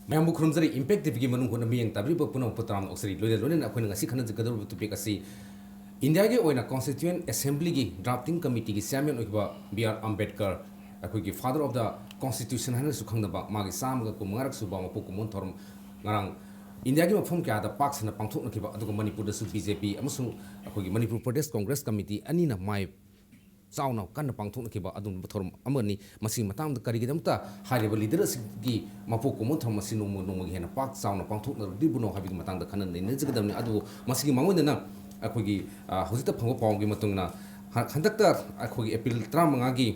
Ma'am खुरमजरी इम्पैक्टिव की मनुंग होना मियंग ताब्रिब पुनः पुत्राम ऑक्सरी लोले लोले ना अखोन ngasi khana jikador topic asi India की ओइना constituent assembly की drafting committee की chairman ओइबा B.R. Ambedkar अखोई की father of the constitution है ना सुखंगदबा मागी सामगा को मंगारक सुबा मपु कुमन थोरम ngarang India की मफम क्या दा पाक सना पांगथोक नखिबा अदुग मणिपुर दसु BJP अमसु अखोई की मणिपुर प्रदेश कांग्रेस कमिटी अनि ना माय चाउना कन्न पांगथोकनखिबा अदुम थोरम अमनि मसी मताम द करिगिदमता हारिबा लीडर्स की मपु कुमो थोरम मसी नोमो नोमो हेना पाक चाउना पांगथोकन दिबुनो हाबि मतंग द खनन ने जगदमनि अदु मसी मांगोदना अखोगी हजिता फंगो पावगी मतुंगना हंतकता अखोगी एप्रिल 35 की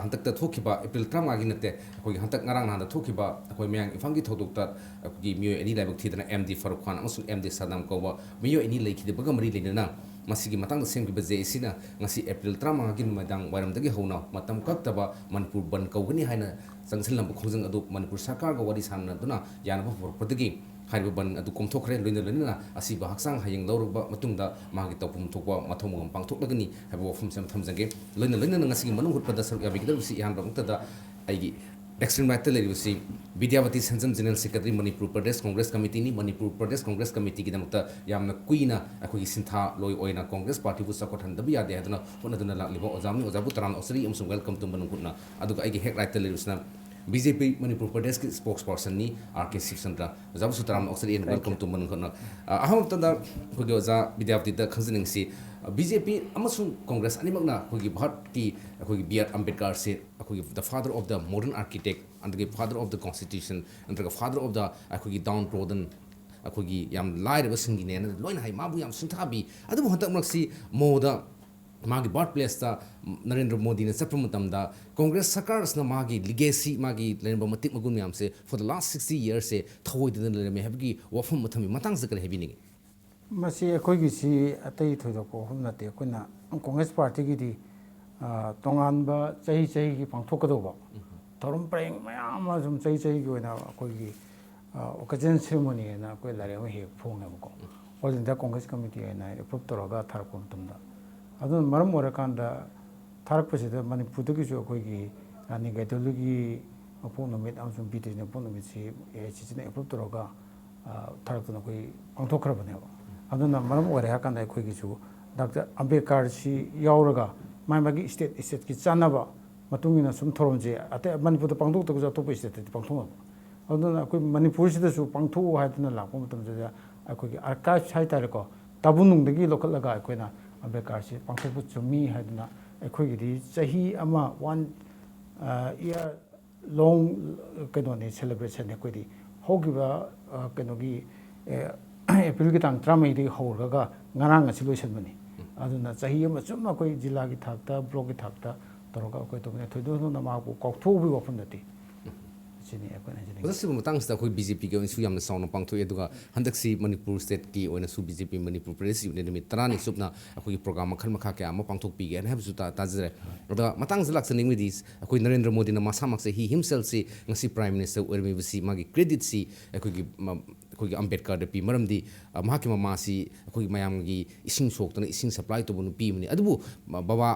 हंतकता थोखिबा एप्रिल 35 की नते अखोगी हंतक ngarang नादा थोखिबा अखोई मयांग इफांगी थोदोक्ता अखोगी मियो एनी लाइबक थीदना एमडी फारूक खान अमसु एमडी सदाम कोबा मियो एनी लेखिदबगा मरी लेना मसीगी मतंग सेमगिबा जेसिना ngasi एप्रिल 35 की नुमदांग वारमदगी हौना मतम कक्तबा मनपुर बन कौगनी हाइना संगसलम खोजंग अदु मनपुर सरकार गा वारी सानना यानबा फरपदगी हारिबा बन अदु कोमथोखरे लोइना लोइना असिबा हक्सांग हायंग लौरबा मतुंगदा मागी तौपुम थोकवा मथोमगम पांगथोकलगनी हाबा वफम सेम थमजंगे लोइना लोइना ngasi मनुंग हुटपदा सरक याबिगदबसी यानबमतदा आइगी एक्सट्रीम राइट लेरिबसी Vidyavati Sanjam general secretary Manipur Pradesh Congress committee नि मणिपुर प्रदेश कांग्रेस कमिटी की दमता यामना कुइना अखोगी सिंथा लोय ओइना कांग्रेस पार्टी बु सपोर्ट हंदबि यादे हदना होनदना लाखलिबो ओजामनि ओजाबु तराम असरी अमसुम वेलकम टू मनुंग हुटना अदुगा आइगी हेक राइट लेरिबसना बीजेपी मणिपुर प्रदेश की स्पोक्स पर्सन नि आरके शिवचंद्र ओजाबु सुतराम असरी एंड वेलकम टू मनुंग हुटना अहम तदा अखोगी ओजा विद्यावती द खंजनिंगसी बीजेपी अमसुम कांग्रेस अनिमकना अखोगी भारत की अखोगी बी आर अंबेडकर से अखोगी the father of the modern architect अंदगी फादर ऑफ द कॉन्स्टिट्यूशन अंदगी फादर ऑफ द अखोगी डाउन ट्रोडन अखोगी याम लाइरबा सिंगिने लोइन हाई माबु याम सुंथाबी अदु हंतक मक्सी मोदा मागी बर्थ प्लेस ता नरेंद्र मोदी ने चप्प मतमदा कांग्रेस सरकार सना मागी लिगेसी मागी लेनबा मतिक मगुन याम से फॉर द लास्ट 60 इयर्स से थवोइदन लेमे हबगी वफम मथमी मतंग से करे हेबिनी मसी अखोगी सी अतई थोदको हम नते कोना कांग्रेस पार्टी की दी तोंगानबा चही चही की पांथोकदोबा थोरम प्रेंग मयाम जुम चही चही की ओना अखोगी ओकेजन सेरेमनी ना कोई लारे हो हे फोंगनेबको ऑल इंडिया कांग्रेस कमिटी ना अप्रूव तोरगा थारको मतमदा अदु मरम ओरकांदा थारकपसिदा मणिपुरदगी अखोगी रानी गैदलुगी मपो नमित अमसुम बीटी ने पो नमित सी एचसी ने अप्रूव तोरगा थारकतना कोई पांथोखरबनेबा अदुना मरम ओरे हाकांदा अखोगी डॉक्टर अंबेडकर सी यावरगा माइमागी स्टेट की चानबा मतुंगिना सुम थोरमजे अते मणिपुर पांथोक तक अतोप स्टेट पांथोक अदुना अखोई मणिपुर सिदसु पांथोक हायदुना लाको मतमजे अखोगी आर्काइव हाइतारेको ताबुनुंगदगी लोखलगा अखोइना अंबेडकर सी पांथोक चुमी हायदुना अखोगी चाही अमा 1 ईयर लॉन्ग कनोनी सेलिब्रेशन अखोदी होगिबा कनोगी एप्रिल की तांग 13 हौरगा ngarang asi loisanbani aduna chahi ama chumna koi jilla gi thakta block gi thakta toroga koi to ne thoido no nama ko kokthobi wafam dati chini akona jini बस मतंग से कोई BJP के issue यामना साउन पांगथो एदुगा हंदक्सी Manipur state की ओइना सु BJP Manipur प्रदेश union निमित तरानी सुपना अखोई programme मखल मखा के अमा पांगथोक पीगे ने हबसु ताजरे अदा मतंग जलाक से निमिदि अखोई नरेंद्र मोदी ना मासामक से ही हिमसेल्फ से ngasi प्राइम मिनिस्टर ओरमी बसी मागी क्रेडिट सी अखोई अंबेडकर दे पी मरमदी माकी मासी अखोई मयामगी इसिंग सोक्तना इसिंग सप्लाई तो बुनु पीमनी अदुबु बाबा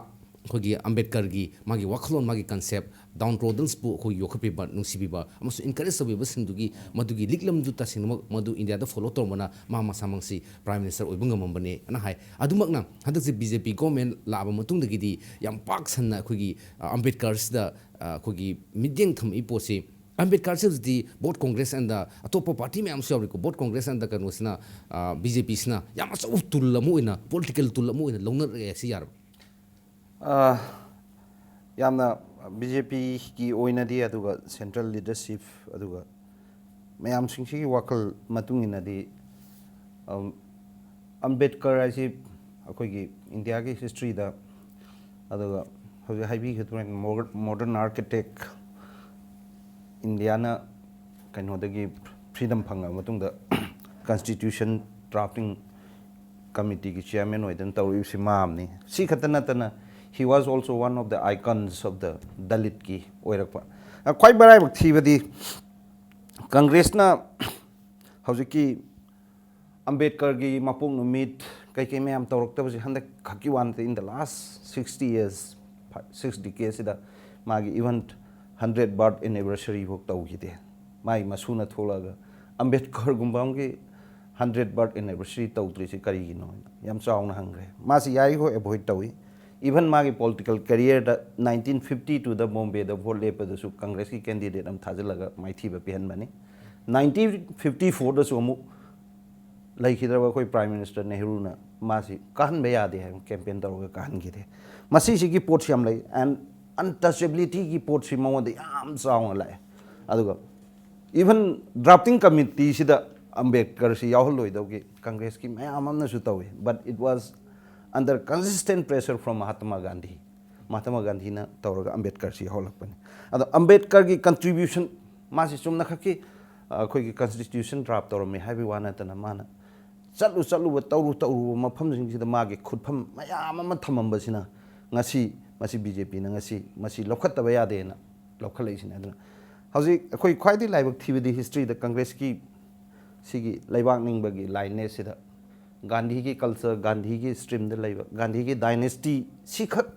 अखोई अंबेडकर की मागी वखलोन मागी कंसेप्ट डाउन रोडन्स पु अखोई योखपिबा नुसिबिबा अमसु इनकरेज तबिबा सिंदुगी मदुगी लिकलम जु तसिनम मदु इंडिया द फॉलो तोमना मा मासामंगसी प्राइम मिनिस्टर ओइबंगमबने अना हाय अदुमकना हदकसे बीजेपी गवर्नमेंट लाबा मतुंगदगिदी याम पाक सन्ना अखोई अंबेडकर दा अखोई मिडियंग थम इपोसे अंबेडकर से boat Congress and Atop party में को बोट कांग्रेस एंड कनोसना बीजेपी सना याम अचौ तुल अमुइना पॉलिटिकल तुल अमुइना लौनर एसी यार यामना बीजेपी की ओइनादी अदुगा सेंट्रल लीडरशिप अदुगा मयाम सिंगसी वकल मतुंगिनादी अंबेडकर आसी अखोगी इंडिया की हिस्ट्री दा अदुगा हजे हाइबी खतुन मॉडर्न आर्किटेक्ट इंडिया कहीं फ्रीडम फंग कॉन्स्टिट्यूशन ड्राफ्टिंग कमिटी की चेयरमैन होइदन तौरिबसि मामनी सी खत नतना he was also one of the icons of the Dalit की ओइरकपा क्वाइ बराइब थीबदी कांग्रेसना हौजिकी अंबेडकर की मपुंग नुमित कई मैम तौरक्तबसि हंदक खकी वान in the last 60 years 6 decades मागी इवन 100 बर्थ एनिवर्सरी भोग तौखिदे mai masuna tholaga Ambedkar gumbam ki 100 birth anniversary tawtri si kari no yam chawna hangre masi yai ho avoid tawi even magi political career da 1950 to the Bombay the vote lepe da su Congress ki candidate am thajalaga mai thiba pihan bani 1954 da su amu laikhidra koi prime minister Nehru na masi kahan be yade hai campaign taroga kahan gide masi si ki pot siam lai and untouchability ki pot si mawa de yam chawna lai aduga even drafting committee sida Ambedkar si yahol dogi Congress ki mayam amna su tawi but it was under consistent pressure from Mahatma Gandhi na tawraga Ambedkar si holakpani ado Ambedkar ki contribution masi chumna khaki khoi ki constitution draft tawrame haibi wana tana mana chalu tawru mafam jing sida magi khutpham mayam ama thamamba sina ngasi masi BJP na ngasi masi lokhattaba yade na lokhalai sina aduna hauji khoi khwaidi laibak thibidi history da Congress ki sigi laibak ningbagi line sida Gandhi ki culture Gandhi ki stream da laiba Gandhi ki dynasty sikhak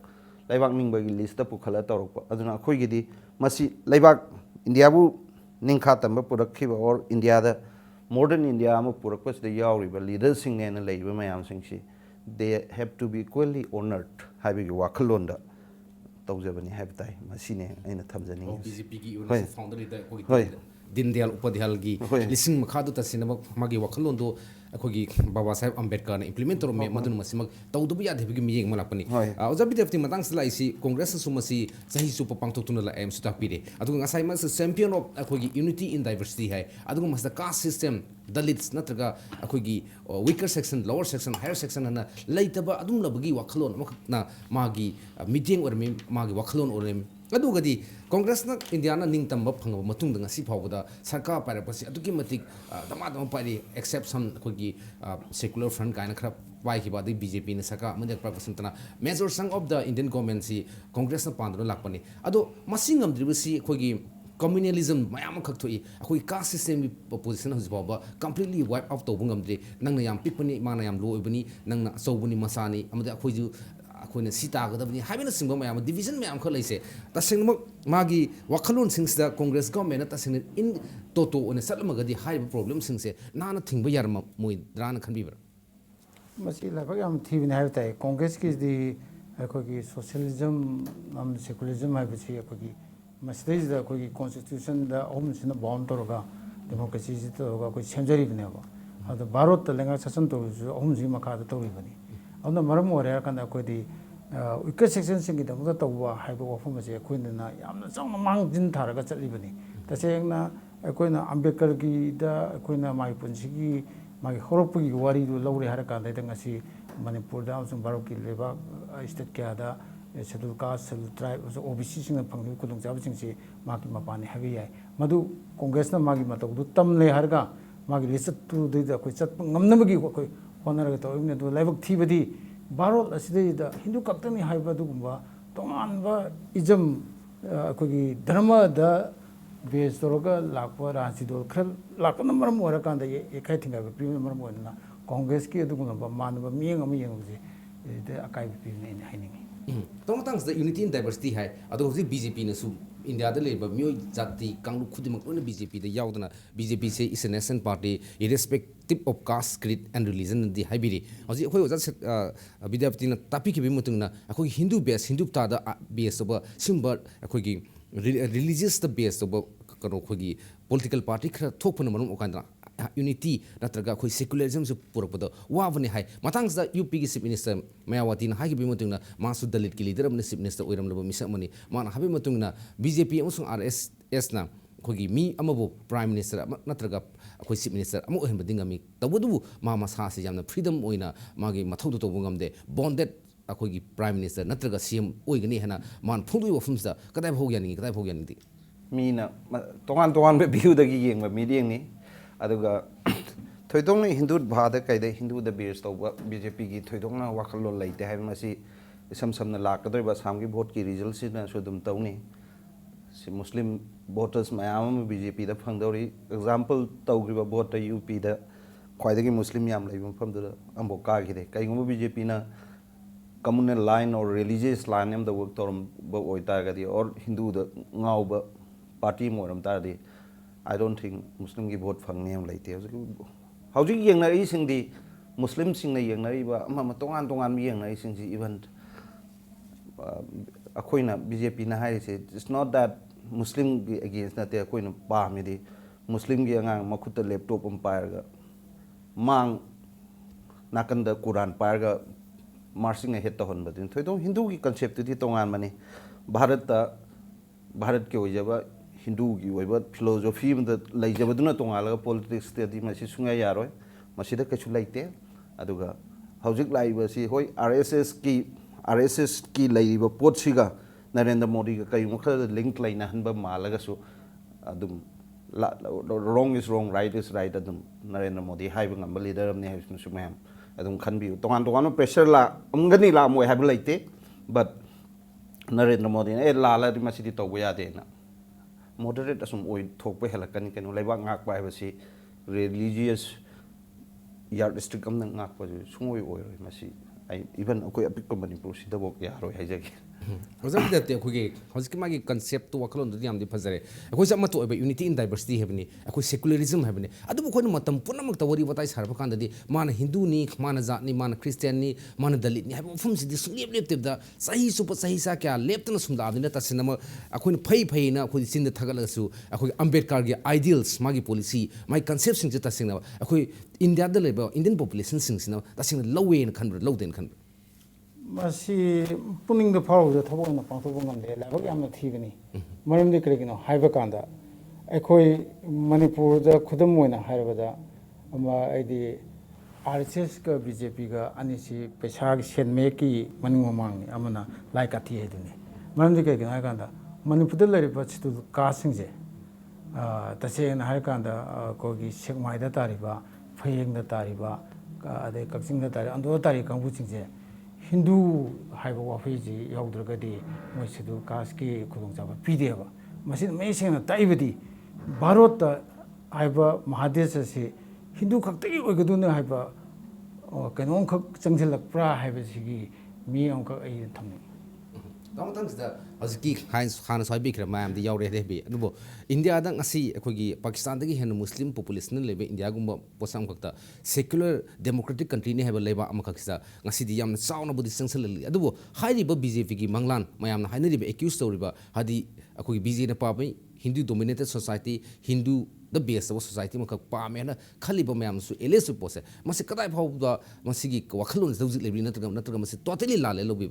laibak ningbagi list da pukhala tawrokpa aduna khoi gidi masi laibak India bu ningkha tamba purakhiba or India da modern India amu purakpa sida yawriba leaders sing ne na laiba mayam sing si they have to be equally honored habi gi wakhalon da tawjabani habitai masine aina thamjani BJP ki founder leader ko Din Dayal Upadhyayal gi lising makhadu tasinama magi wakhalon do akogi Baba Saheb Ambedkar na implement ro me madun masimak tawdubu ya debi mi yeng malapani ojabi defti matang sala isi congress sumasi sahi su pangtok tuna la em suta pire adu ngasai mas champion of akogi unity in diversity hai adu mas the caste system dalits natraga akogi weaker section lower section higher section na leitaba adum labagi wakhalon na magi meeting or magi wakhalon or adugadi Congress na India na ning tamba phangba matung dang si phawda sarkar parapasi aduki matik dama pari except some kogi secular front kind khara pai ki badi BJP na sarkar manjak parapasi tana major sang of the Indian government si Congress na pandro lakpani ado masingam dribasi kogi communalism mayam khak thoi akoi caste system position hus baba completely wipe out to bungam dre nangna yam pikpani mana yam low ibani nangna sobuni masani amada akoi ju akoina sita gadabni habina singba mayam division mayam khalaise tasengma magi wakhalon singsda Congress government taseng in toto one salamagadi high problem singse nana thingba yarma moi drana khanbibra masi la yam thibin hai tai Congress ki di akogi socialism secularism hai bisi akogi masdei da akogi constitution da omsina bond toroga democracy ji toroga ko semjari bne ba ado bharot ta lenga sasan to omji makha da tori bani adna maram ore kan da ko di weaker section sing da da tawwa hai ba wafum je ko na yamna chawna mang jin tharaga chatli bani ta sengna akoina Ambedkar ki da akoina mai punsi ki mai horop ki wari du lawre har kan da ngasi Manipur da sum bharot ki leba state kya da scheduled caste, scheduled tribe, OBC sing phangni kudung jab sing si magi mapani habi yai madu Congress na magi matau du tam le harga magi list tu de da koi chat ngamnamagi koi honor ga to imne du laibak thibadi barol aside da Hindu kaktani haiba du gumba tongan ba ism koi dharma da base toroga lakwa ransi do khal lakwa number mo ra kan da ekai thinga ba prime number mo na Congress ki du gumba manba miyeng am yeng je de akai bi ne haini tong tang the unity in diversity hai ado hosi BJP na su India da leba myo jati kanglu khudimak ona BJP da yaudana BJP se is a nation party irrespective of caste creed and religion di haibiri hosi khoi oja vidyapti na tapi ki bimutung na akoi Hindu base Hindu ta da base oba symbol akoi gi religious the base oba kano khoi gi political party khra thokpana manum okandra unity natraga khoi secularism su purapado wabani hai matangsa UP ki chief minister Mayawati na hagi bimutungna masu dalit ki leader amne chief minister oiram labo misamani mana habi matungna BJP amusung RSS na khogi mi amabu prime minister natraga khoi chief minister amu ohem badingami tabudu ma masa se jamna freedom oina magi mathau to bungamde bonded akhogi prime minister natraga CM oigani hana man phungdui wafumsa kadai bhogyani kadai bhogyani mina tongan be view da gi yeng ba meeting ni aduga thoidong Hindu bhada kaide Hindu da base to BJP gi thoidong na wakhalo laite hai masi samna lakadoi ba samgi vote ki result si na sudum tawni si Muslim voters mayam BJP da phangdori example tawgri ba vote UP da khwaidagi Muslim yam lai mafam da ambo ka gi de kaingum BJP na communal line or religious line am da work torum ba oita ga di or Hindu da ngau ba party moram ta di I don't think Muslim ki vote phangni am laite hauji yengnari singdi Muslim singna yengnari ba ama tongan mi yengnari singsi even akoina BJP na hai se it's not that Muslim against na te akoina pa mi di Muslim gi angang makuta laptop umpire mang nakanda Quran parga marching ahead to hon badin thoi dong Hindu ki concept ti tongan mani Bharat ke ojaba Hindu ki oiba philosophy ma leijaba duna tongala politics te di masi sunga yaroi masida kachu laite aduga haujik laiba si hoi RSS ki laiba pot siga Narendra Modi ka kai mukha link laina hanba malaga su adum wrong is wrong, right is right. Adum Narendra Modi haiba ngamba leader amni haibnu sumam adum khanbi tongan pressure la amgani la moi haiba laite but Narendra Modi e la la di masidi to ya de na moderate asum oi thokpe helakani kenu laiba ngak pa haiba si religious yardstick am ngak pa sungoi oi roi masi ai even akoi apik ko Manipur sida bok ya roi haijagi Hozak that akhoi hozki magi concept to wakalon dudi amdi phazare akhoi sama to unity in diversity hebni akhoi secularism hebni adu ko matam punamak tawari watai sarba kan dadi mana Hindu ni mana jat ni mana Christian ni mana Dalit ni haba fum sidi sunglep lep teb da sahi supa sahi sa kya leptana sumda adina tasinama akhoi phai na akhoi sin da thagala su akhoi Ambedkar gi ideals magi policy my concept sing ta singna akhoi India da leba Indian population sing sina tasing lowe na khanbra lowden khan masi puning the power the thabo na pang thabo ngam de la bak yam thi gani maram de kre gino haiba kanda ekhoi Manipur da khudam moina haiba da ama aidi RSS ka BJP ga ani si pesa gi sen me ki maning mamang ni amana lai ka thi heduni maram de kre gino ha kanda Manipur da lari pa chitu ka sing je ta se na ha kanda ko gi sekmai da tari ba phayeng da tari ba ade kaksing da tari ando tari kangbu sing je Hindu haiba wafeji yaudragadi moisidu kaski khudongchaba pideba masin meisena taibadi Bharata haiba Mahadesha si Hindu khaktai oigaduna haiba kanon khak changsilakpra haiba sigi mi amka ai thamni Tamtangda azki khana soibi kra mayam di yaure rebi adubo India da ngasi akogi Pakistan dagi hen Muslim population lebe India gumba posam khakta secular democratic country ne heba leba amakhaksa ngasi di yamna chauna budi sangsal li adubo hairi ba BJP gi manglan mayam na hainari be accuse toriba hadi akogi BJP na pa bai Hindu dominated society Hindu the base of society makak pa mena khali ba mayam su elesu pose masi kadai phau da masigi wakhalun zauji lebi natraga masi totally lale lobi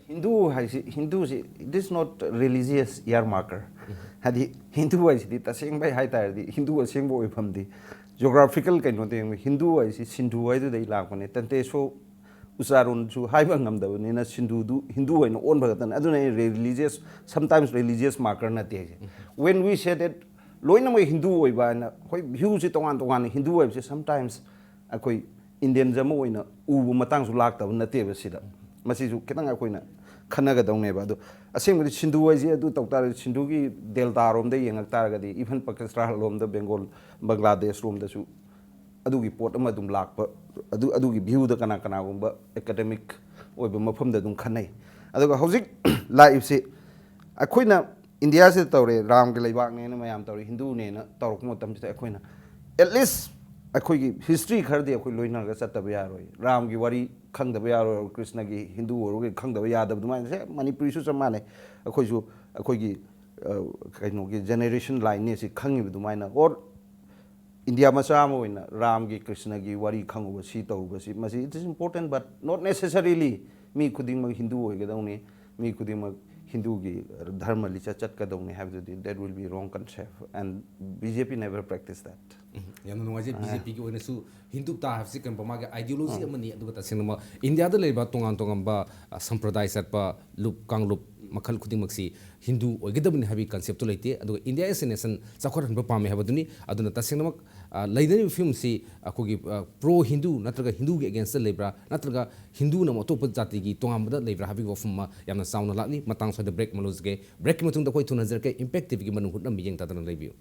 Hindu it is not religious year marker. Hadi Hindu is the tasing by high tire, the Hindu was sing boy from the geographical kind of thing. Hindu is Sindhu, I do they laugh on it, and they so Usarun to Haibangam, the Nina Sindhu, Hindu and own Bhagatan, I don't know religious, sometimes religious marker. When we said that Loinaway Hindu, huge it on one Hindu, sometimes a Indian Zamoina, Ubu Matangs lacked of Native Sida. Masisu kitang akoina khanaga dongne ba do asem gi Sindhu waji adu toktar Sindhu gi delta rom de yengak targa di even Pakistan rom de Bengal Bangladesh rom da su adu gi port ama dum lak pa adu gi view da kana gumba academic oiba mafam da dum khanai adu hojik live se akoina India se tawre ram gi leibak ne na mayam tawre Hindu ne na tawrok mo tam se akoina at least akoi history khar de akoi loina ga chat ba yaroi ram gi wari khang da ba yaroi Krishna gi Hindu or gi khang da ba yada dum se Manipuri su samane akoi ju akoi gi kaino gi generation line ne se khang gi dum na or India ma sa mo ina ram gi Krishna gi wari khang ba si taw ba si masi it is important but not necessarily mi khuding ma Hindu oi ga dawni mi khuding ma Hindu gi dharma licha chat ka dawni have that will be wrong concept and BJP never practice that yamna nungaje BJP ki oina su Hindu ta have sikam pama ga ideology amani adu ta sinama India da leba tongan ba sampradaya satpa lup kanglup makhal khuding maksi Hindu oigedabni habi concept to leite adu India as a nation chakhoran ba pame habaduni aduna ta sinama laidani film si akogi pro Hindu natraga Hindu gi against the lebra natraga Hindu na moto jati gi tongam da lebra habi ofuma yamna sauna lani matang so the break malosge break matung da koi thunazer ke impactive gi manu hutna miyeng ta dan lebiu.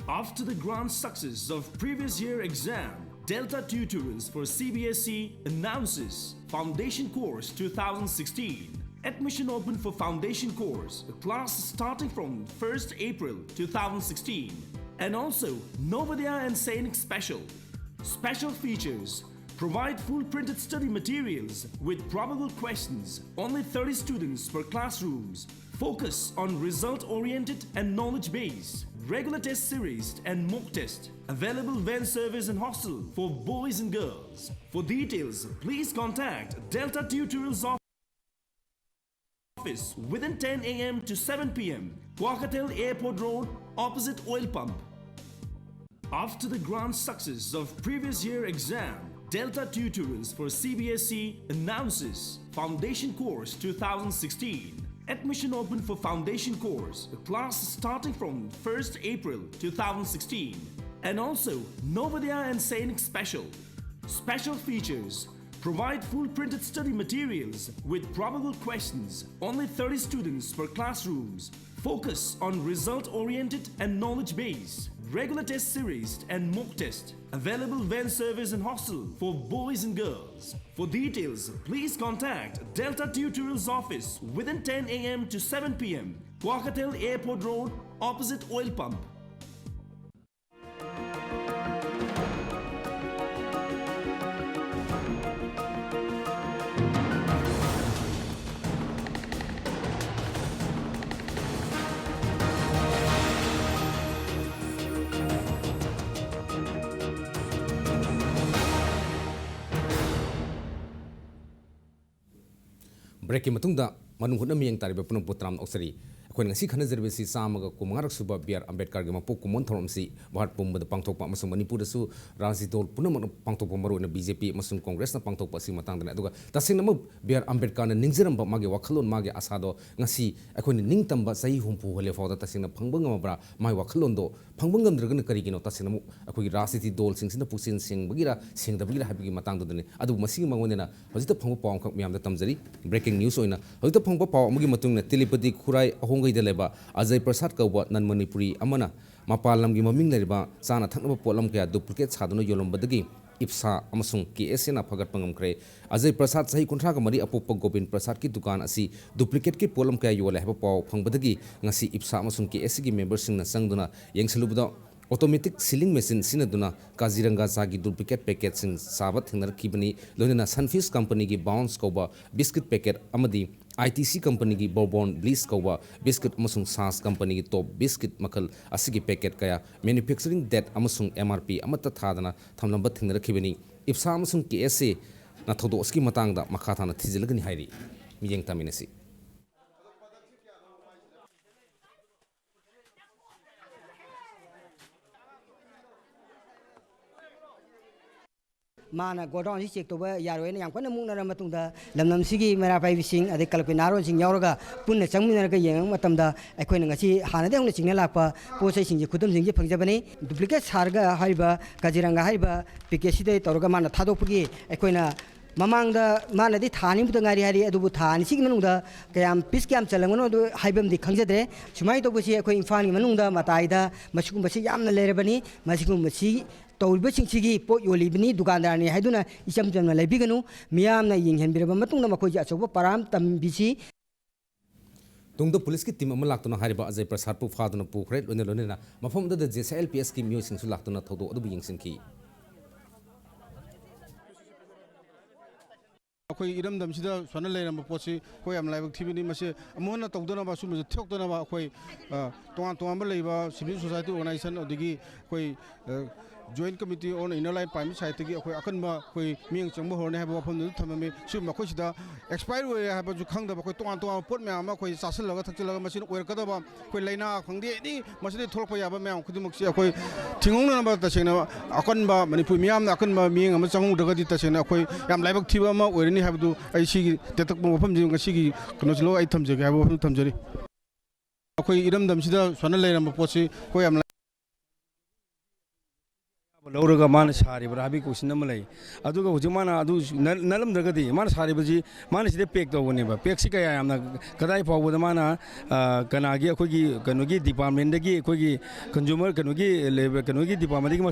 After the grand success of previous year exam, Delta Tutorals for CBSE announces Foundation Course 2016. Admission open for foundation course, a class starting from 1st April 2016. And also Novodaya and Sainik Special. Special features: provide full printed study materials with probable questions, only 30 students per classrooms. Focus on result-oriented and knowledge-based. Regular test series and mock test. Available van service and hostel for boys and girls. For details, please contact Delta Tutorials office within 10 a.m. to 7 p.m. Kwakatel Airport Road, opposite oil pump. After the grand success of previous year exam, Delta Tutorials for CBSE announces Foundation Course 2016. Admission open for foundation course, a class starting from 1st April 2016. And also Novodaya and Sainik Special. Special features: provide full printed study materials with probable questions, only 30 students per classrooms. Focus on result-oriented and knowledge-based. Regular test series and mock test. Available van service and hostel for boys and girls. For details, please contact Delta Tutorials office within 10 a.m. to 7 p.m. Kwakatel Airport Road, opposite oil pump. break ki matungda manung huna miyang tari punung putram oksari akhoi ngasi khana jervesi samaga kumangarak suba biar ambedkar gi mapok kumon thorom si bahar pumba pangthok pa masung manipur da su raji dol punam pangthok pa maru na BJP masung congress na pangthok pa si matang da aduga tasing namu biar ambedkar na ningjeram ba mage wakhalon mage asado ngasi akhoi ning tamba sahi humpu hole fawda tasing na phangba ngamabra mai wakhalon do phangba ngamdragna kari gino tasing namu akhoi rajiti dol sing pusin sing bagira sing da bagira habigi matang do dane adu masing mangone hojita phangba pawang khak miyam da tamjari breaking news oina hojita phangba paw amagi matung na tilipati khurai ahongai da leba Ajay Prasad kauba nan manipuri amana mapalam gi maming leriba sana thaknaba polam kya duplicate saduna yolombadagi IPSA amasung KS na phagat pangam kre Ajay Prasad sahi kontra ka mari apoppa Gobind Prasad ki dukan asi duplicate ki polam kya yola heba paw phangbadagi ngasi IPSA amasung KS gi members sing na sangduna yengsalubda automatic sealing machine sinaduna Kaziranga sagi duplicate packet sing sabat thingnar kibani loina Sunfish company gi bounce kauba biscuit packet amadi ITC company ki Bourbon Bliss kauba biscuit amasung SAS company ki top biscuit makal asigi packet kaya manufacturing date amasung MRP amata thadana thamlamba thingna rakhibani IPSA amasung KSA na thodo oski matangda makha thana thijilagani hairi miyeng taminasi Mana godong si cek toba yaro ini yang kena mung nara matung da lam sigi mera pai bising ade kalpe naro sing yauraga punna changmi nara ka yang matam da ekoi nanga si hana de ngna singne lakpa posai sing ji kudum sing ji phangjabani duplicate sarga haiba Kaziranga haiba PKC de toroga mana thadopgi ekoi na mamang da mana di thani buta ngari hari adubu thani sigi manung da kayam pis kyam chalangono do haibam di khangjadre chumai to busi ekoi imfani manung da matai da masugum basi yamna lerebani masugum basi tawulba singchigi po yolibni dukandar ni haiduna isam jamna lebiganu miyamna yinghenbiraba matungna makoji achoba param tambisi tungda police ki team ama laktuna hariba Ajay Prasad pu phaduna pu khret lonena mafam da JSLPS ki myo singsu laktuna thodo adu yingsinki अखोई इरमदम सिदा सोना लेरम पोसी कोई हम live activity मसे अमोना तौदना बा सुम थोकदना बा अखोई तोंगा तोंगा लेबा सिविल सोसाइटी ऑर्गेनाइजेशन ओदिगी कोई joint committee on inner line prime site gi akhoi akanba khoi mieng changba horne ha ba phom nu thamame su makhoi sida expire we ha ba ju khang da ba khoi tonga tonga pot me ama khoi sasal laga thakchil laga machine wer kada ba khoi laina khangdi ni machine tholpa ya ba me khudimuk si akhoi thingong na ba ta sena akanba manipur miam na akanba mieng ama changu daga di ta sena akhoi yam laibak thiba ma wer ni ha bu ai si tetak mo phom ji ngasi gi kono lo ai thamje ga ba phom thamjari akhoi iram dam sida sona leiram posi khoi am लौरगा मान सारिब हाबी question अमा लै अदुगा हुजु माना अदु नलमद्रगदि मान सारिबजी मान सिदे pack तौबनेबा pack सि कया यामना कदाइ फावबदा माना कनागी अखोगी कनोगी डिपार्टमेंट दगी अखोगी कंज्यूमर कनोगी डिपार्टमेंट दगी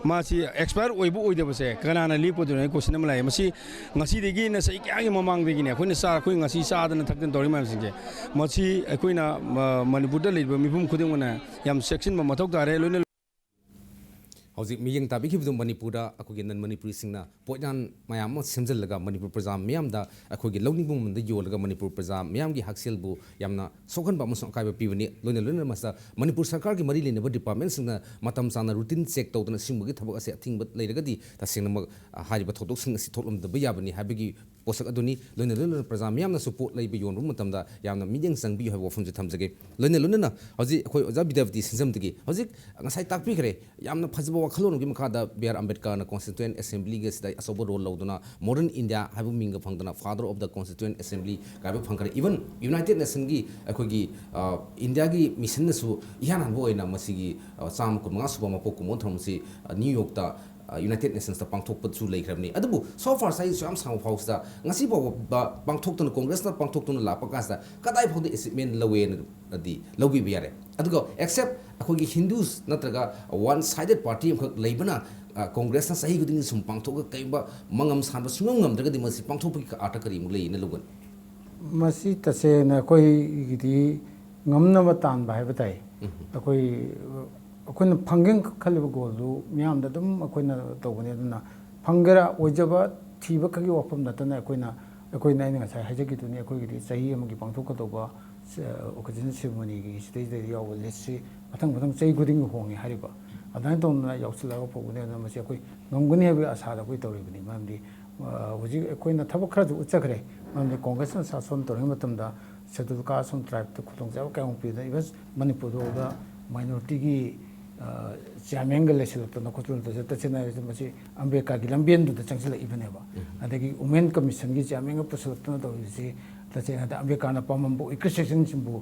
मासी एक्सपायर ओइबु ओइदबसे कनाना लिपोदुने क्वेश्चन अमा लै मसी ngasi degi na sai kya mamang degi ne akhoi na sa akhoi ngasi sa adana thakten tori ma singe masi akhoi na manipur da leiba mifum khuding na yam section ma mathok tare loina हौजिक मियंग ताबिखिबदु मणिपुरदा अखोगे नन मणिपुरी सिंगना पोजान मयाम सेमजलगा मणिपुर प्रजा मयामदा अखोगे लौनिंग बुमंदा योलगा मणिपुर प्रजा मयामगी हक्सेलबु यामना सोखनबा मसो कायबा पिबनि लोइना लोइना मसा मणिपुर सरकार की मरी लेनेबा डिपार्टमेंट सिंगना मतम साना रूटीन चेक तौदना सिंबगी थबक असे अथिंग लेरगदी तसेंगना हारिबा थोदोक सिंग असि थोलमदबा याबनि हाबिगी पोसक अदुनी लोइना लोइना प्रजा मयामना सपोर्ट लैबा योनरु मतमदा यामना मियंग संगबि हाबा वफमजे थमजगे लोइना लोइना हौजि अखोय ओजा Vidyapati सिंजमदगी हौजिक ngasai takpikre yamna phajba wakhalon gi makada BR Ambedkar na constituent assembly ge sidai asobo role lauduna modern india habu minga phangdana father of the constituent assembly ga ba phangkare even united nation gi akhogi india gi mission na su ihan han boina masigi cham kunga suba mapok kumon thamsi new york ta United Nations ta pangthok pat su leikrabni adubu so far sai so am sang phausta ngasi ba pangthok tun congress na pangthok tun la pakasta kadai phodi achievement lawe adi lobi biare adugo except akogi hindus natraga one sided party khak leibana congress na sahi guding sum pangthok kaiba mangam sanba sungam ngam dragadi masi pangthok pi ata kari mu leina logan masi tase na koi gidi ngamna ba tan ba hai batai akoi अखोन फंगें खलब गोलू म्याम दम अखोन तौबने दुना फंगरा ओजबा थीब खगी वफम नतना अखोना अखोना इन ngasa हाजगिदुनी अखोगिदि सही अमगी पांथोकदोबा occasion ceremony गी स्टेज दे याव लेसि मथंग मथंग चै गुदिंग होंगे हारिबा अदान तोना यावसलागा फोगने न मसे अखोय ngमगनि हेबि आशा दा कोइ तौरिबनि मामदि होजि अखोना थबक खरा उचखरे मामदि कांग्रेस न शासन तोरहि मतमदा शेड्यूल कास्ट ट्राइब त खुदोंग जाव कांग पिदा इबस मणिपुर दा माइनॉरिटी की चामेंग लेसिलतन खुतुल तचना मसी अंबेडकर की लंबेन दु चंगसल इबनेबा अदगी वुमेन कमीशन की चामेंग पुसलतन तौरिसि तचना अंबेडकर न पामबो इक्रिसेशन सिंबु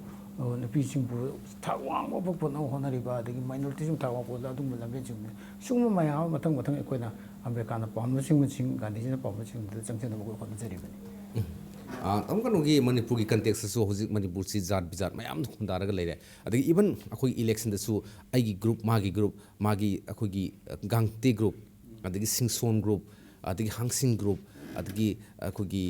नपी सिंबु थावांग बपन होनरिबा अदगी माइनॉरिटी सिंग थावा पोदा दुम लंबेन सिंग सुंग माया मथंग मथंग एकोना अंबेडकर न पाम सिंग गांधी न पाम सिंग चंगसन बको कोन जरिबनी तमकनोगी मणिपुर की कंटेक्स सु होजिक मणिपुर सि जात बिजात मयाम खुंदारगा लेरे अदगी इवन अखोई इलेक्शन दसु आइगी ग्रुप मागी अखोगी गांगते ग्रुप अदगी सिंगसोन ग्रुप अदगी हांगसिंग ग्रुप अदगी अखोगी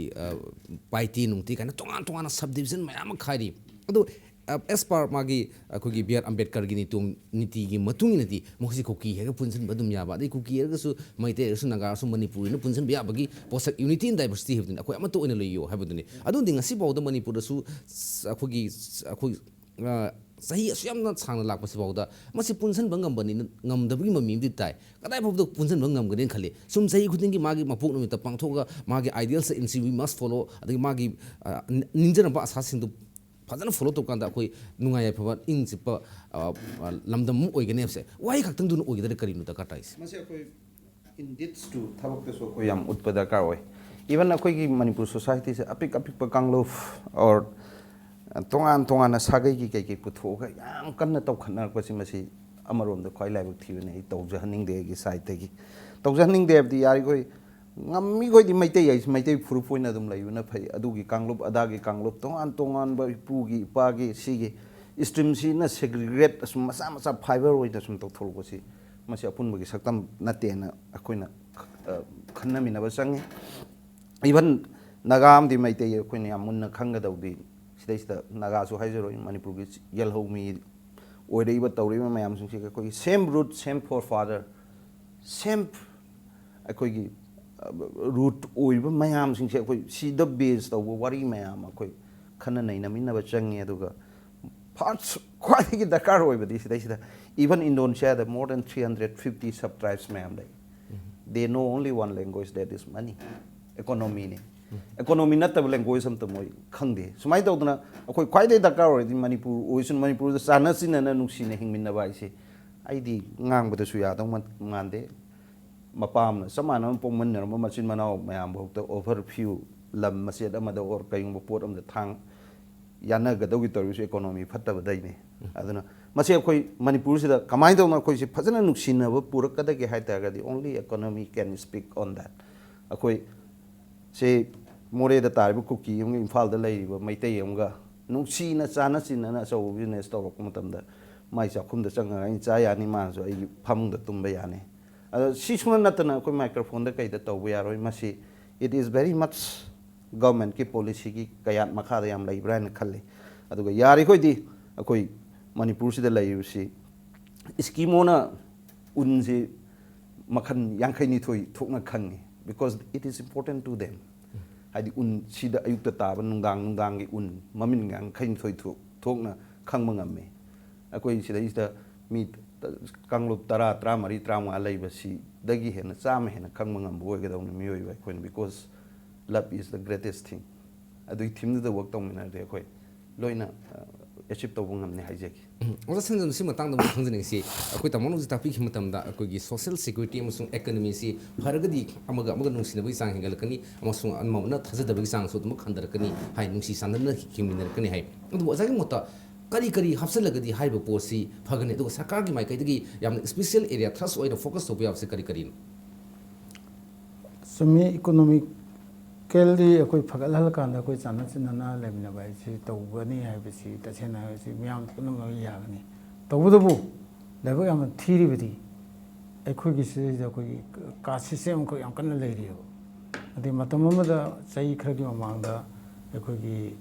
पाइटी नुंगती काना तोंगान तोंगान सब डिवीजन मयाम खाइरी अदो एस पार मागी अखोगी BR Ambedkar की नीति की मतुंगी नती मोखसि कुकी हेगा पुनसन बदुम याबा दे कुकी हेगसु मैते हेगसु नगासु मणिपुर न पुनसन बियाबगी पोसक यूनिटी इन डाइवर्सिटी हेबदिन अखोय अमतो ओइन लइयो हाबदुनि अदुन दिंग असि बावदा मणिपुर सु अखोगी सही असयामना सांगना लाकपसि बावदा मसि पुनसन बंगम बनि ngमदबगी ममिमदि ताइ कदाइ बावदा पुनसन बंगम गदेन खले सुम सही खुदिंगी मागी मपोक नमित पांगथोगा मागी आइडियल्स इन सी वी मस्ट फॉलो अदगी मागी निंजन बा आसासिंदु फजन फॉलो तौकान अखोई नुंगाय फबा इंग चिप लमदम ओइगनेबसे वाइ खक्तंग दुन ओइगदर करिनु त कटाइस मसे अखोई इन डिट्स टू थबक ते सो कोई याम उत्पदा का ओइ इवन अखोई की मणिपुर सोसाइटी से अपिक अपिक कांगलोफ और तोंगान तोंगान सागै की कई पुथोगा याम कन्न तौखना पसि मसी अमरोम द खोइ लाइबक थिबने तौजहनिंग दे की साइड ते की तौजहनिंग देबदी यारि कोई ngami goi di maitai furu poina dum lai na phai adugi kanglop adagi kanglop tongan ba pugi pagi sigi stream si na segregate asum masa fiber oi da sum to thol ko si masi apun bagi saktam na te na akoina khanna mi na ba sang even nagam di maitai akoina yamun na khanga daudi sidai sida naga su haijero manipur gi yelho mi oi dei ba tawri ma mayam sung si ko same root same forefather same akoi root oiba mayam sing se koi si the base to wari mayam koi khana nei na min na ba changi aduga parts quite ki dakar oiba di sida even Indonesia the more than 350 sub tribes mayam dai they know only one language, that is money economy ne economy na tab language sam to moi khangde sumai to na koi quite de dakar oi di manipur oisun manipur da sana sin na nuksi ne hing min na bai se ai di ngang ba da su ya dong man de mapam na samana pongman na ma machin manao mayam bhok to overview lam masjid amada or kayung pot am the thang ꯌꯥꯅꯒꯗꯧꯒꯤ ꯇꯧꯔꯤꯕꯁꯨ economy ꯐꯠꯇꯕꯗꯩꯅꯤ ꯑꯗꯨꯅ ꯃꯁꯤ ꯑꯩꯈꯣꯏ ꯃꯅꯤꯄꯨꯔꯁꯤꯗ ꯀꯃꯥꯏꯅ ꯇꯧꯅ ꯑꯩꯈꯣꯏꯁꯤ ꯐꯖꯅ ꯅꯨꯡꯁꯤꯅꯕ ꯄꯨꯔꯛꯀꯗꯒꯦ ꯍꯥꯏ ꯇꯥꯔꯒꯗꯤ ꯑꯣꯟꯂꯤ ꯏꯀꯣꯅꯣꯃꯤ ꯀꯦꯟ ꯁ꯭ꯄꯤꯛ ꯑꯣꯟ ꯗꯦꯠ ꯑꯩꯈꯣꯏ ꯁꯤ ꯃꯣꯔꯦꯗ ꯇꯥꯔꯤꯕ ꯀꯨꯀꯤ ꯑꯃꯒ ꯏꯝꯐꯥꯜꯗ ꯂꯩꯔꯤꯕ ꯃꯩꯇꯩ ꯑꯃꯒ ꯅꯨꯡꯁꯤꯅ ꯆꯥꯅ ꯆꯤꯟꯅꯅ ꯑꯆꯧꯕ ꯕꯤꯖꯤꯅꯦꯁ ꯇꯧꯔꯛꯄ ꯃꯇꯝꯗ ꯃꯥꯏ ꯆꯥꯛꯈꯨꯝꯗ ꯆꯪꯉꯒ ꯑꯩꯅ ꯆꯥ ꯌꯥꯅꯤ ꯃꯥꯅꯁꯨ ꯑꯩꯒꯤ ꯐꯃꯨꯡꯗ ꯇꯨꯝꯕ ꯌꯥꯅꯤ ꯑꯗꯣ ꯁꯤ ꯁꯨꯅ ꯅꯠꯇꯅ ꯑꯩꯈꯣꯏ ꯃꯥꯏꯀ꯭ꯔꯣꯐꯣꯟꯗ ꯀꯩꯗ ꯇꯧꯕ ꯌꯥꯔꯣꯏ ꯃꯁꯤ ꯏꯠ ꯏꯁ ꯚꯦꯔꯤ ꯃꯆ ꯒꯚꯔꯟꯃꯦꯟꯠꯀꯤ ꯄꯣꯂꯤꯁꯤꯒꯤ ꯀꯌꯥꯠ ꯃꯈꯥꯗ ꯌꯥꯝ ꯂꯩꯕ꯭ꯔꯥ ꯍꯥꯏꯅ ꯈꯜꯂꯤ ꯑꯗꯨꯒ ꯌꯥꯔꯤꯈꯣꯏꯗꯤ ꯑꯩꯈꯣꯏ ꯃꯅꯤꯄꯨꯔꯁꯤꯗ ꯂꯩꯔꯤꯕꯁꯤ ꯏꯁꯀꯤꯃꯣꯅ ꯎꯟꯁꯤ ꯃꯈꯜ 52 ꯊꯣꯛꯅ ꯈꯪꯉꯤ ꯕꯤꯀꯣꯖ it is important to DM ꯍꯥꯏꯗꯤ ꯎꯟ ꯁꯤꯗ ꯑꯌꯨꯛꯇ ꯇꯥꯕ ꯅꯨꯡꯗꯥꯡꯒꯤ ꯎꯟ ꯃꯃꯤꯟ 52 ꯊꯣꯛꯅ ꯈꯪꯕ ꯉꯝꯃꯤ ꯑꯩꯈꯣꯏ ꯁꯤꯗꯩꯁꯤꯗ ꯃꯤ ꯀꯥꯡꯂꯨꯞ 10, 13, 15 ꯂꯩꯕꯁꯤꯗꯒꯤ ꯍꯦꯟꯅ 100 ꯍꯦꯟꯅ ꯈꯪꯕ ꯉꯝꯕ ꯑꯣꯏꯒꯗꯧꯅꯤ ꯃꯤꯑꯣꯏꯕ ꯑꯩꯈꯣꯏꯅ ꯕꯤꯀꯣꯖ ꯂꯞ ꯏꯁ ꯗ ꯒ꯭ꯔꯦꯇꯦꯁ ꯊꯤꯡ ꯑꯗꯨꯒꯤ ꯊꯤꯝꯗꯨꯗ ꯋꯔꯛ ꯇꯧꯃꯤꯟꯅꯔꯗꯤ ꯑꯩꯈꯣꯏ ꯂꯣꯏꯅ ꯑꯦꯆꯤꯞ ꯇꯧꯕ ꯉꯝꯅꯤ ꯍꯥꯏꯖꯒꯦ ꯑꯣꯖꯥ ꯁꯟꯖꯟ ꯁꯤ ꯃꯇꯥꯡꯗ ꯑꯃꯨꯛ ꯈꯪꯖꯅꯤꯡꯉꯤꯁꯤ ꯑꯩꯈꯣꯏ ꯇꯥꯃꯣꯅ ꯍꯧꯖꯤꯛ ꯇꯥꯛꯄꯤꯈꯤꯕ ꯃꯇꯝꯗ ꯑꯩꯈꯣꯏꯒꯤ ꯁꯣꯁꯤꯌꯦꯜ ꯁꯦꯀ꯭ꯌꯨꯔꯤꯇꯤ ꯑꯃꯁꯨꯡ ꯏꯀꯣꯅꯣꯃꯤꯁꯤ ꯐꯔꯒꯗꯤ ꯑꯃꯒ ꯅꯨꯡꯁꯤꯅꯕꯒꯤ ꯆꯥꯡ ꯍꯦꯟꯒꯠꯂꯛꯀꯅꯤ ꯑꯃꯁꯨꯡ ꯑꯃꯅ ꯊꯥꯖꯗꯕꯒꯤ ꯆꯥꯡꯁꯨ ꯑꯗꯨꯝ ꯍꯟꯊꯔꯛꯀꯅꯤ ꯍꯥꯏ ꯅꯨꯡꯁꯤ ꯆꯥꯟꯅꯅ ꯍꯤꯡꯃꯤꯟꯅꯔꯛꯀꯅꯤ ꯍꯥꯏ ꯑꯗꯨꯕꯨ ꯑꯣꯖꯥꯒꯤ ꯃꯣꯠꯇ ꯀꯔꯤ ꯍꯥꯞꯆꯤꯜꯂꯒꯗꯤ ꯍꯥꯏꯔꯤꯕ ꯄꯣꯠꯁꯤ ꯐꯒꯅꯤ ꯑꯗꯨꯒ ꯁꯔꯀꯥꯔꯒꯤ ꯃꯥꯏꯀꯩꯗꯒꯤ ꯌꯥꯝꯅ ꯁ꯭ꯄꯦꯁꯤꯌꯦꯜ ꯑꯦꯔꯤꯌꯥ ꯊ꯭ꯔꯁ ꯑꯣꯏꯅ ꯐꯣꯀꯁ ꯇꯧꯕ ꯌꯥꯕꯁꯤ ꯀꯔꯤꯅꯣ ꯆꯨꯝꯃꯤ ꯏꯀꯣꯅꯣꯃꯤꯀꯦꯜꯂꯤ ꯑꯩꯈꯣꯏ ꯐꯒꯠꯍꯜꯂꯀꯥꯟꯗ ꯑꯩꯈꯣꯏ ꯆꯥꯟꯅ ꯆꯤꯟꯅꯅ ꯂꯩꯃꯤꯟꯅꯕ ꯍꯥꯏꯁꯤ ꯇꯧꯒꯅꯤ ꯍꯥꯏꯕꯁꯤ ꯇꯁꯦꯡꯅ ꯍꯥꯏꯕꯁꯤ ꯃꯤꯌꯥꯝ ꯄꯨꯝꯅꯃꯛ ꯌꯥꯒꯅꯤ ꯇꯧꯕꯇꯕꯨ ꯂꯥꯏꯕꯛ ꯌꯥꯝꯅ ꯊꯤꯔꯤꯕꯗꯤ ꯑꯩꯈꯣꯏꯒꯤ ꯁꯤꯗꯩꯗ ꯑꯩꯈꯣꯏꯒꯤ ꯀꯥꯁ ꯁꯤꯁꯇꯦꯝ ꯑꯃꯈꯛ ꯌꯥꯝ ꯀꯟꯅ ꯂꯩꯔꯤꯑꯕ ꯑꯗꯩ ꯃꯇꯝ ꯑꯃꯗ ꯆꯍꯤ ꯈꯔꯒꯤ ꯃꯃꯥꯡꯗ ꯑꯩꯈꯣꯏꯒꯤ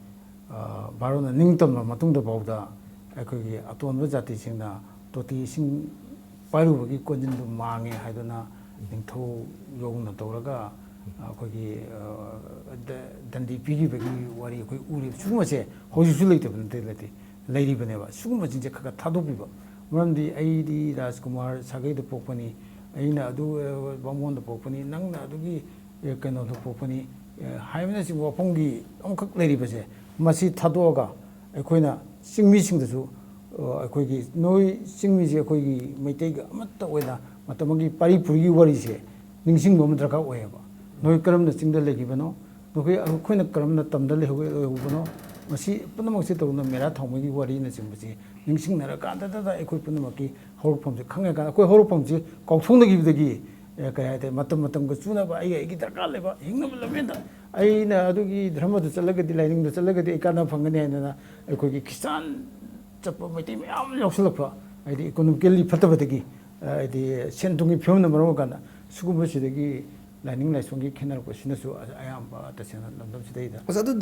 ꯚꯥꯔꯠꯅ ꯅꯤꯡꯇꯝꯕ ꯃꯇꯨꯡꯗ ꯐꯥꯎꯗ ꯑꯩꯈꯣꯏꯒꯤ ꯑꯇꯣꯟꯕ ꯖꯥꯇꯤꯁꯤꯡꯅ ꯇꯣꯇꯤ ꯏꯁꯤꯡ ꯄꯥꯏꯔꯨꯕꯒꯤ ꯀꯣꯟꯖꯤꯟꯗꯨ ꯃꯥꯡꯉꯦ ꯍꯥꯏꯗꯨꯅ ꯅꯤꯡꯊꯧ ꯌꯧꯅ ꯇꯧꯔꯒ ꯑꯩꯈꯣꯏꯒꯤ ꯗꯟꯗꯤ ꯄꯤꯈꯤꯕꯒꯤ ꯋꯥꯔꯤ ꯑꯩꯈꯣই ꯎꯔꯤꯕ ꯁꯤꯒꯨꯝꯕꯁꯦ ꯍꯧꯖꯤꯛꯁꯨ ꯂꯩꯇꯕ ꯅꯠꯇꯦ ꯂꯩꯔꯤꯕꯅꯦꯕ ꯁꯤꯒꯨꯝꯕꯁꯤꯡꯁꯦ ꯈꯔ ꯊꯥꯗꯣꯛꯄꯤꯕ ꯃꯔꯝꯗꯤ ꯑꯩꯗꯤ ꯔꯥꯖꯀꯨꯃꯥꯔ ꯁꯥꯒꯩꯗ ꯄꯣꯛꯄꯅꯤ ꯑꯩꯅ ꯑꯗꯨ ꯕꯥꯃꯣꯟꯗ ꯄꯣꯛꯄꯅꯤ ꯅꯪꯅ ꯑꯗꯨꯒꯤ ꯀꯩꯅꯣꯗ ꯄꯣꯛꯄꯅꯤ ꯍꯥꯏꯕꯅꯆꯤꯡꯕ ꯋꯥꯐꯝꯒꯤ ꯑꯃꯈꯛ ꯂꯩꯔꯤꯕꯁꯦ ꯃꯁꯤ ꯊꯥꯗꯣꯛꯑꯒ ꯑꯩꯈꯣꯏꯅ ꯆꯤꯡꯃꯤꯁꯤꯡꯗꯁꯨ ꯑꯩꯈꯣꯏꯒꯤ ꯅꯣꯏ ꯆꯤꯡꯃꯤꯁꯦ ꯑꯩꯈꯣꯏꯒꯤ ꯃꯩꯇꯩꯒ ꯑꯃꯠꯇ ꯑꯣꯏꯅ ꯃꯇꯝ ꯑꯃꯒꯤ ꯄꯥꯔꯤ ꯄꯨꯔꯤꯒꯤ ꯋꯥꯔꯤꯁꯦ ꯅꯤꯡꯁꯤꯡꯕ ꯑꯃ ꯗꯔꯀꯥꯔ ꯑꯣꯏꯌꯦꯕ ꯅꯣꯏ ꯀꯔꯝꯅ ꯆꯤꯡꯗ ꯂꯩꯈꯤꯕꯅꯣ ꯑꯩꯈꯣꯏꯅ ꯀꯔꯝꯅ ꯇꯝꯗ ꯂꯩꯍꯧꯕꯅꯣ ꯃꯁꯤ ꯄꯨꯝꯅꯃꯛꯁꯦ ꯇꯧꯅ ꯃꯦꯔꯥ ꯊꯥꯎꯃꯩꯒꯤ ꯋꯥꯔꯤꯅꯆꯤꯡꯕꯁꯤ ꯅꯤꯡꯁꯤꯡꯅꯔꯀꯥꯟꯗꯗ ꯑꯩꯈꯣꯏ ꯄꯨꯝꯅꯃꯛꯀꯤ ꯍꯧꯔꯛꯐꯝꯁꯦ ꯈꯪꯉꯀꯥꯟꯗ ꯑꯩꯈꯣꯏ ꯍꯧꯔꯛꯐꯝꯁꯤ ꯀꯥꯎꯊꯣꯛꯅꯈꯤꯕꯗꯒꯤ ꯀꯩ ꯍꯥꯏꯇꯥꯔꯦ ꯃꯇꯝꯒ ꯆꯨꯅꯕ ꯑꯩꯒꯤ ꯗꯔꯀꯥꯔ ꯂꯩꯕ ꯍꯤꯡꯅꯕ ꯂꯝꯕꯦꯟꯗ ꯑꯩꯅ ꯑꯗꯨꯒꯤ ꯙꯔꯃꯗ ꯆꯠꯂꯒꯗꯤ ꯂꯥꯏꯅꯤꯡꯗ ꯆꯠꯂꯒꯗꯤ ꯑꯩ ꯀꯥꯟꯅꯕ ꯐꯪꯒꯅꯤ ꯍꯥꯏꯗꯅ ꯑꯩꯈꯣꯏꯒꯤ ꯈ꯭ꯔꯤꯁꯇꯥꯟ ꯆꯠꯄ ꯃꯩꯇꯩ ꯃꯌꯥꯝ ꯌꯥꯎꯁꯜꯂꯛꯄ ꯍꯥꯏꯗꯤ ꯏꯀꯣꯅꯣꯃꯤꯀꯦꯜꯂꯤ ꯐꯠꯇꯕꯗꯒꯤ ꯍꯥꯏꯗꯤ ꯁꯦꯟ ꯊꯨꯝꯒꯤ ꯐꯤꯕꯝꯅ ꯃꯔꯝ ꯑꯣꯏꯔꯀꯥꯟꯗ ꯁꯤꯒꯨꯝꯕꯁꯤꯗꯒꯤ ꯂꯥꯏꯅꯤꯡ ꯂꯥꯏꯁꯣꯟꯒꯤ ꯈꯦꯠꯅꯔꯛꯄꯁꯤꯅꯁꯨ ꯑꯌꯥꯝꯕ ꯇꯁꯦꯡꯅ ꯂꯝꯗꯝꯁꯤꯗꯩꯗ ꯑꯣꯖꯥ ꯑꯗꯨ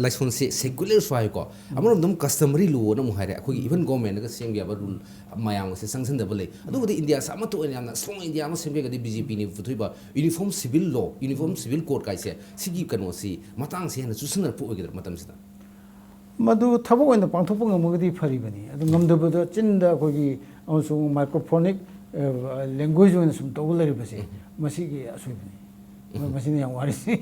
ꯂꯥꯏꯁꯣꯟꯁꯦ ꯁꯦꯀꯨꯂꯔꯁꯨ ꯍꯥꯏꯀꯣ ꯑꯃꯔꯣꯝꯗ ꯑꯃꯨꯛ ꯀꯁꯇꯃꯔꯤ ꯂꯣꯅ ꯑꯃꯨꯛ ꯍꯥꯏꯔꯦ ꯑꯩꯈꯣꯏꯒꯤ ꯏꯚꯟ ꯒꯣꯔꯃꯦꯟꯅꯒ ꯁꯦꯝꯕ ꯌꯥꯕ ꯔꯨꯜ ꯃꯌꯥꯝꯒꯁꯦ ꯆꯪꯁꯤꯟꯗꯕ ꯂꯩ ꯑꯗꯨꯕꯨꯗꯤ ꯏꯟꯗꯤꯌꯥꯁꯦ ꯑꯃꯠꯇ ꯑꯣꯏꯅ ꯌꯥꯝꯅ ꯏꯁꯇ꯭ꯔꯣꯡ ꯏꯟꯗꯤꯌꯥ ꯑꯃ ꯁꯦꯝꯒꯦꯒꯗꯤ BJPꯅ ꯄꯨꯊꯣꯛꯏꯕ ꯌꯨꯅꯤꯐꯣꯔꯝ ꯁꯤꯚꯤꯜ ꯂꯣ ꯌꯨꯅꯤꯐꯣꯔꯝ ꯁꯤꯚꯤꯜ ꯀꯣꯗ ꯀꯥꯏꯁꯦ ꯁꯤꯒꯤ ꯀꯩꯅꯣꯁꯤ ꯃꯇꯥꯡꯁꯦ ꯍꯦꯟꯅ ꯆꯨꯁꯤꯟꯅꯔꯛꯄ ꯑꯣꯏꯒꯗ꯭ꯔꯥ ꯃꯇꯝꯁꯤꯗ ꯃꯗꯨ ꯊꯕꯛ ꯑꯣꯏꯅ ꯄꯥꯡꯊꯣꯛꯄ ꯉꯝꯃꯒꯗꯤ ꯐꯔꯤꯕꯅꯤ ꯑꯗꯨ ꯉꯝꯗꯕꯗ ꯆꯤꯟꯗ ꯑꯩꯈꯣꯏꯒꯤ ꯑꯃꯁꯨꯡ ꯃꯥꯏꯀ꯭ꯔꯣꯐꯣꯅꯤꯛ ꯂꯦꯡꯒ꯭ꯋꯦꯖ ꯑꯣꯏꯅ ꯁꯨꯝ ꯇꯧꯕ ꯂꯩꯔꯤꯕꯁꯦ ꯃꯁꯤꯒꯤ ꯑꯁꯣꯏꯕꯅꯤ ꯃꯁꯤꯅ ꯌꯥꯝ ꯋꯥꯔꯤꯁꯤ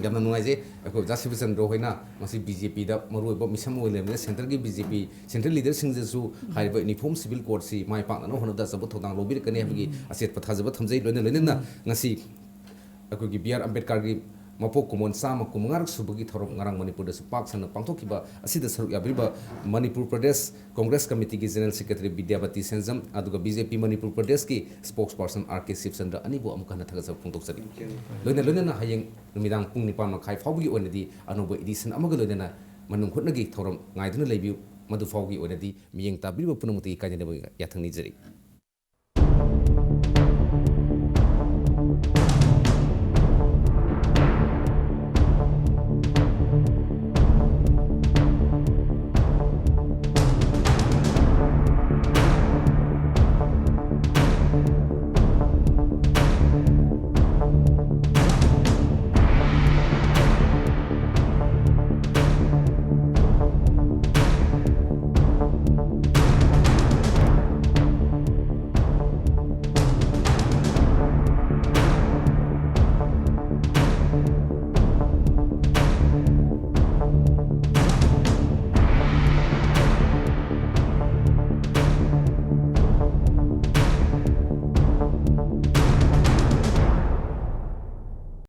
ꯌꯥꯝꯅ ꯅꯨꯡꯉꯥꯏꯖꯩ ꯑꯩꯈꯣꯏ ꯑꯣꯖꯥ ꯁꯤꯕꯆꯟꯗ꯭ꯔ ꯍꯣꯏꯅ ꯃꯁꯤ BJPꯗ ꯃꯔꯨꯑꯣꯏꯕ ꯃꯤꯁꯝ ꯑꯣꯏ ꯂꯩꯔꯕꯅꯤꯅ ꯁꯦꯟꯇꯔꯒꯤ BJP ꯁꯦꯟꯇ꯭ꯔꯦꯜ ꯂꯤꯗꯔꯁꯤꯡꯗꯁꯨ ꯍꯥꯏꯔꯤꯕ ꯌꯨꯅꯤꯐꯣꯔꯝ ꯁꯤꯚꯤꯜ ꯀꯣꯗꯁꯤ ꯃꯥꯏ ꯄꯥꯛꯅꯅꯕ ꯍꯣꯠꯅꯕꯗ ꯑꯆꯧꯕ ꯊꯧꯗꯥꯡ ꯂꯧꯕꯤꯔꯛꯀꯅꯤ ꯍꯥꯏꯕꯒꯤ ꯑꯆꯦꯠꯄ ꯊꯥꯖꯕ ꯊꯝꯖꯩ ꯂꯣꯏꯅꯅ ꯉꯁꯤ ꯑꯩꯈꯣꯏꯒꯤ B.R. ꯑꯝꯕꯦꯗꯀꯔꯒꯤ ꯃꯄꯣꯛ ꯀꯨꯝꯑꯣꯟ 195ꯔꯛ ꯁꯨꯕꯒꯤ ꯊꯧꯔꯝ ꯉꯔꯥꯡ ꯃꯅꯤꯄꯨꯔꯗꯁꯨ ꯄꯥꯛ ꯁꯟꯅ ꯄꯥꯡꯊꯣꯛꯈꯤꯕ ꯑꯁꯤꯗ ꯁꯔꯨꯛ ꯌꯥꯕꯤꯔꯤꯕ ꯃꯅꯤꯄꯨꯔ ꯄ꯭ꯔꯗꯦꯁ ꯀꯣꯡꯒ꯭ꯔꯦꯁ ꯀꯃꯤꯇꯤꯒꯤ ꯖꯦꯅꯔꯦꯜ ꯁꯦꯀ꯭ꯔꯦꯇꯔꯤ ꯕꯤꯗ꯭ꯌꯥꯄꯇꯤ ꯁꯦꯟꯖꯝ ꯑꯗꯨꯒ BJP ꯃꯅꯤꯄꯨꯔ ꯄ꯭ꯔꯗꯦꯁꯀꯤ ꯁ꯭ꯄꯣꯛꯁ ꯄꯔꯁꯟ R.K. ꯁꯤꯕꯆꯟꯗ꯭ꯔ ꯑꯅꯤꯕꯨ ꯑꯃꯨꯛ ꯍꯟꯅ ꯊꯥꯒꯠꯆꯕ ꯐꯣꯡꯗꯣꯛꯆꯔꯤ ꯂꯣꯏꯅꯅ ꯍꯌꯦꯡ ꯅꯨꯃꯤꯗꯥꯡ ꯄꯨꯡ 9:30 ꯐꯥꯎꯕꯒꯤ ꯑꯣꯏꯅꯗꯤ ꯑꯅꯧꯕ ꯏꯗꯤꯁꯟ ꯑꯃꯒ ꯂꯣꯏꯅꯅ ꯃꯅꯨꯡ ꯍꯨꯠꯅꯒꯤ ꯊꯧꯔꯝ ꯉꯥꯏꯗꯨꯅ ꯂꯩꯕꯤꯌꯨ ꯃꯗꯨ ꯐꯥꯎꯕꯒꯤ ꯑꯣꯏꯅꯗꯤ ꯃꯤꯠꯌꯦꯡ ꯇꯥꯕꯤꯔꯤꯕ ꯄꯨꯝꯅꯃꯛꯇꯒꯤ ꯀꯥꯏꯅꯅꯕ ꯌꯥꯊꯪ ꯅꯤꯖꯔꯤ